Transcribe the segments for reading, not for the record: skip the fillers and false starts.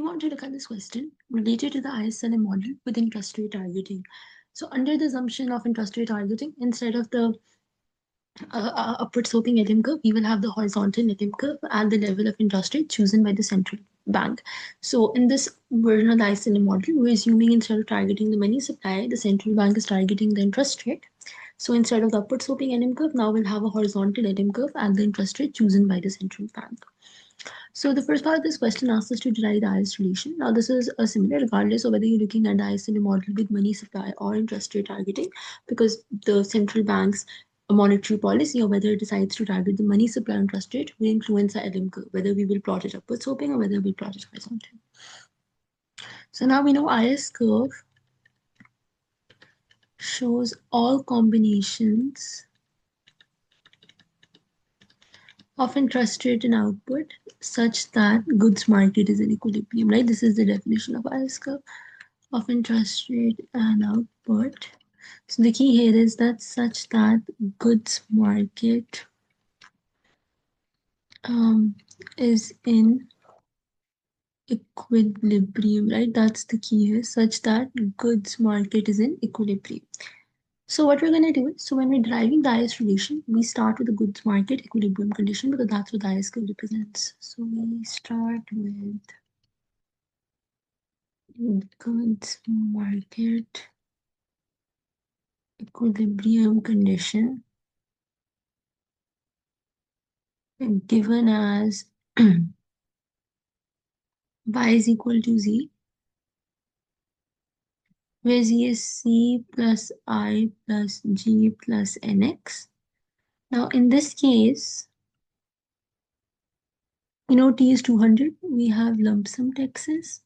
want to look at this question related to the ISLM model with interest rate targeting. So under the assumption of interest rate targeting, instead of the upward sloping LM curve, we will have the horizontal LM curve at the level of interest rate chosen by the central bank. So in this version of the ISLM model, we're assuming instead of targeting the money supply, the central bank is targeting the interest rate. So instead of the upward sloping LM curve, now we'll have a horizontal LM curve at the interest rate chosen by the central bank. So the first part of this question asks us to derive the IS relation. Now this is similar regardless of whether you're looking at the IS in a model with money supply or interest rate targeting, because the central bank's monetary policy or whether it decides to target the money supply or interest rate will influence the LM curve, whether we will plot it upward sloping or whether we'll plot it horizontal. So now we know IS curve shows all combinations of interest rate and output such that goods market is in equilibrium, right? This is the definition of IS curve of interest rate and output. So the key here is that such that goods market is in equilibrium, right? That's the key here, such that goods market is in equilibrium. So what we're going to do is, so when we're deriving the IS relation, we start with the goods market equilibrium condition because that's what the IS curve represents. So we start with goods market equilibrium condition given as y is equal to z, where z is c plus I plus g plus nx. Now in this case, you know t is 200, we have lump sum taxes.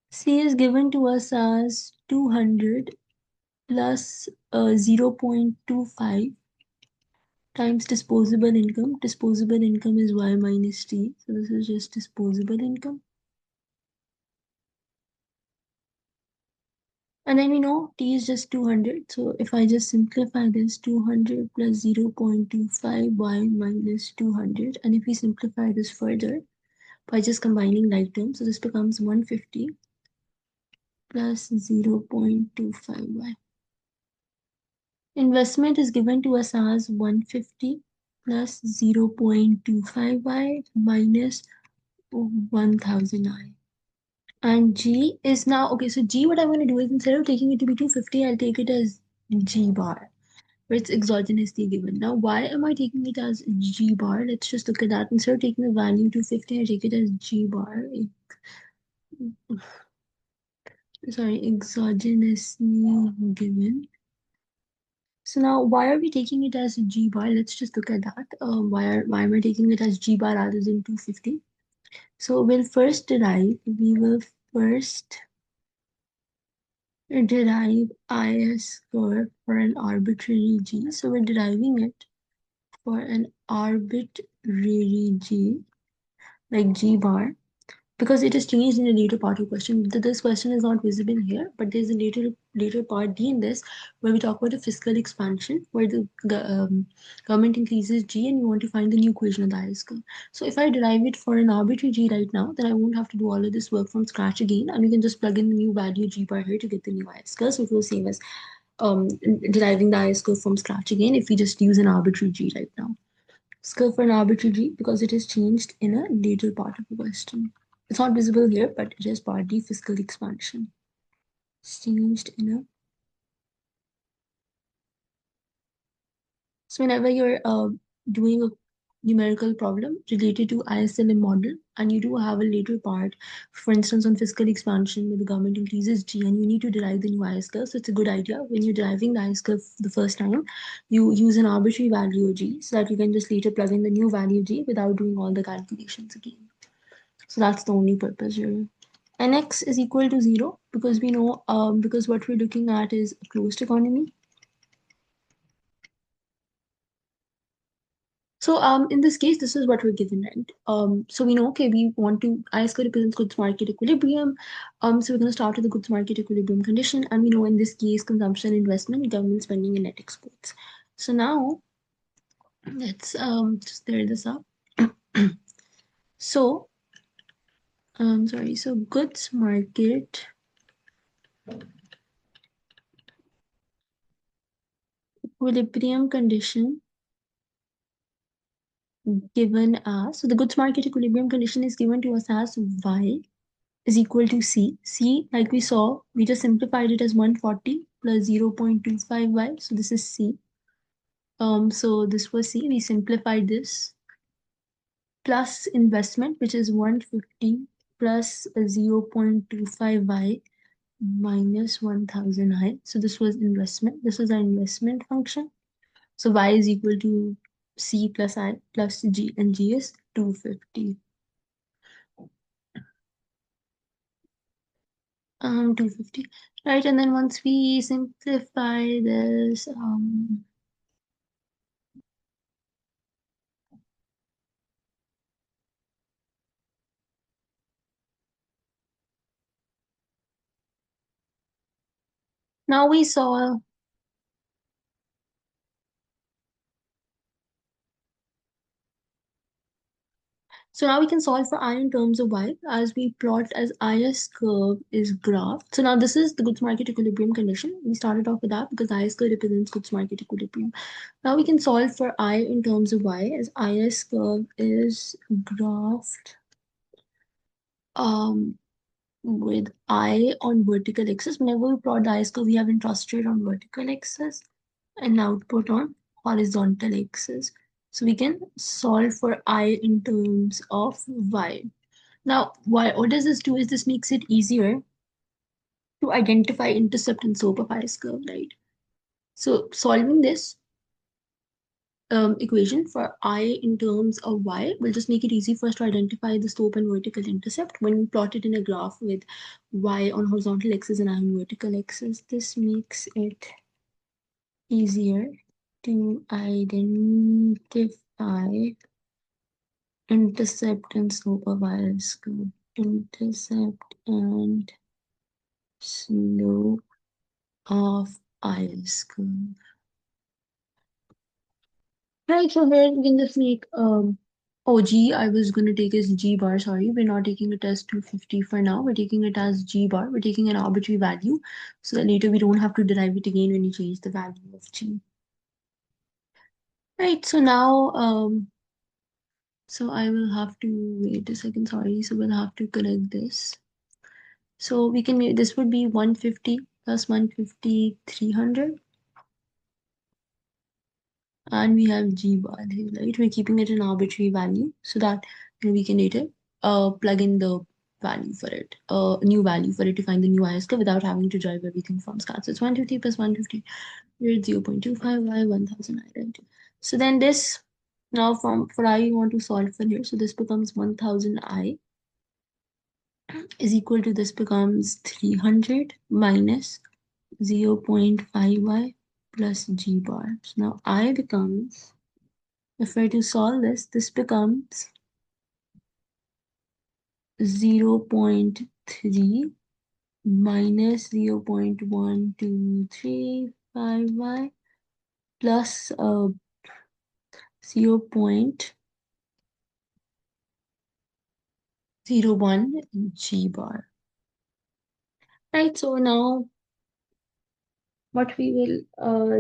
C is given to us as 200 plus 0.25 times disposable income. Disposable income is y minus t. So this is just disposable income. And then we know t is just 200. So if I just simplify this, 200 plus 0.25 y minus 200. And if we simplify this further by just combining like terms, so this becomes 150 plus 0.25y. Investment is given to us as 150 plus 0.25y minus 1000i. And G is now, okay, so G, what I'm going to do is instead of taking it to be 250, I'll take it as G bar, where it's exogenously given. Now, why am I taking it as G bar? Let's just look at that. Instead of taking the value 250, I take it as G bar. Sorry, exogenously given. So now, why are we taking it as G bar? Let's just look at that. Why am I taking it as G bar rather than 250? So we will first derive IS curve for an arbitrary G. So we're deriving it for an arbitrary G, like G bar. Because it is changed in a later part of the question. This question is not visible here, but there's a later part D in this where we talk about the fiscal expansion, where the government increases G and we want to find the new equation of the IS curve. So if I derive it for an arbitrary G right now, then I won't have to do all of this work from scratch again, and we can just plug in the new value G bar here to get the new IS curve. So it will save us deriving the IS curve from scratch again if we just use an arbitrary G right now. Curve for an arbitrary G because it is changed in a later part of the question. It's not visible here, but it is partly fiscal expansion. It's changed in a. So whenever you're doing a numerical problem related to ISLM model, and you do have a later part, for instance, on fiscal expansion where the government increases G and you need to derive the new IS curve. So it's a good idea when you're deriving the IS curve the first time, you use an arbitrary value of G so that you can just later plug in the new value G without doing all the calculations again. So that's the only purpose here. Nx is equal to 0 because we know, because what we're looking at is a closed economy. So in this case, this is what we're given, right? So we know, okay, we want to, IS curve represents goods market equilibrium. So we're going to start with the goods market equilibrium condition. And we know in this case, consumption, investment, government spending, and net exports. So now Let's just clear this up. So sorry. So goods market equilibrium condition given as, so the goods market equilibrium condition is given to us as y is equal to c. C, like we saw, we just simplified it as 140 plus 0.25y. So this is c. So this was c. We simplified this plus investment, which is 150 plus 0.25y minus 1000i. So this was investment. This was our investment function. So y is equal to c plus I plus g, and g is 250. 250. Right, and then once we simplify this, now we saw, so now we can solve for I in terms of y as we plot as IS curve is graphed. So now this is the goods market equilibrium condition. We started off with that because IS curve represents goods market equilibrium. Now we can solve for I in terms of y as IS curve is graphed um, with I on vertical axis. Whenever we plot the IS curve, we have interest rate on vertical axis and output on horizontal axis. So we can solve for I in terms of y. Now, what does this do is this makes it easier to identify intercept and slope of IS curve, right? So solving this equation for I in terms of y will just make it easy for us to identify the slope and vertical intercept when we plot it in a graph with y on horizontal axis and I on vertical axis. This makes it easier to identify intercept and slope of IS curve. Intercept and slope of IS curve. Right, so here we can just make oh G I was gonna take as G bar, sorry. We're not taking it as 250 for now. We're taking it as G bar. We're taking an arbitrary value so that later we don't have to derive it again when you change the value of G. Right, so now so I will have to wait a second, sorry. So we'll have to correct this. So we can make this would be 150 plus 150, 300. And we have G bar here, right? We're keeping it an arbitrary value so that we can later plug in the value for it, a new value for it to find the new IS curve without having to drive everything from scratch. So it's 150 plus 150, we're 0.25y, 1000 I, right? So then this, now from for I, you want to solve for here. So this becomes 1000 I is equal to, this becomes 300 minus 0.5y plus G bar. So now I becomes, if I to solve this, this becomes 0.3 minus 0.1235y plus 0.01 G bar. Right, so now what we will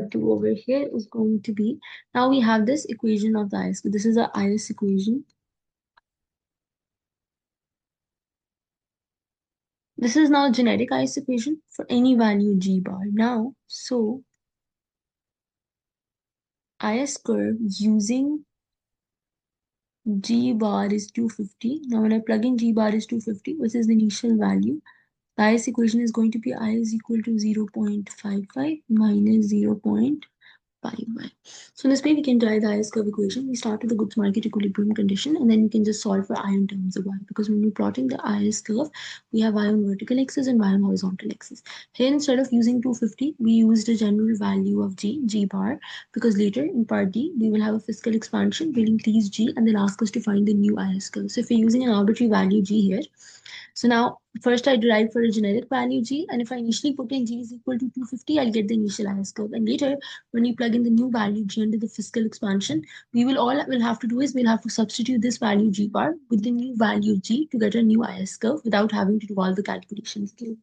do over here is going to be, now we have this equation of the IS. So this is the IS equation. This is now generic IS equation for any value G bar. Now, so IS curve using G bar is 250. Now when I plug in G bar is 250, which is the initial value, the IS equation is going to be I is equal to 0.55 minus 0.55. So in this way we can derive the IS curve equation. We start with the goods market equilibrium condition and then we can just solve for I in terms of y, because when we're plotting the IS curve, we have y on vertical axis and y on horizontal axis. Here instead of using 250, we used a general value of G bar, because later in part D, we will have a fiscal expansion, we'll increase G and they'll ask us to find the new IS curve. So if we're using an arbitrary value G here, So now, first I derive for a generic value g, and if I initially put in g is equal to 250, I'll get the initial IS curve. And later, when we plug in the new value g under the fiscal expansion, we'll have to do is we'll have to substitute this value g bar with the new value g to get a new IS curve without having to do all the calculations again.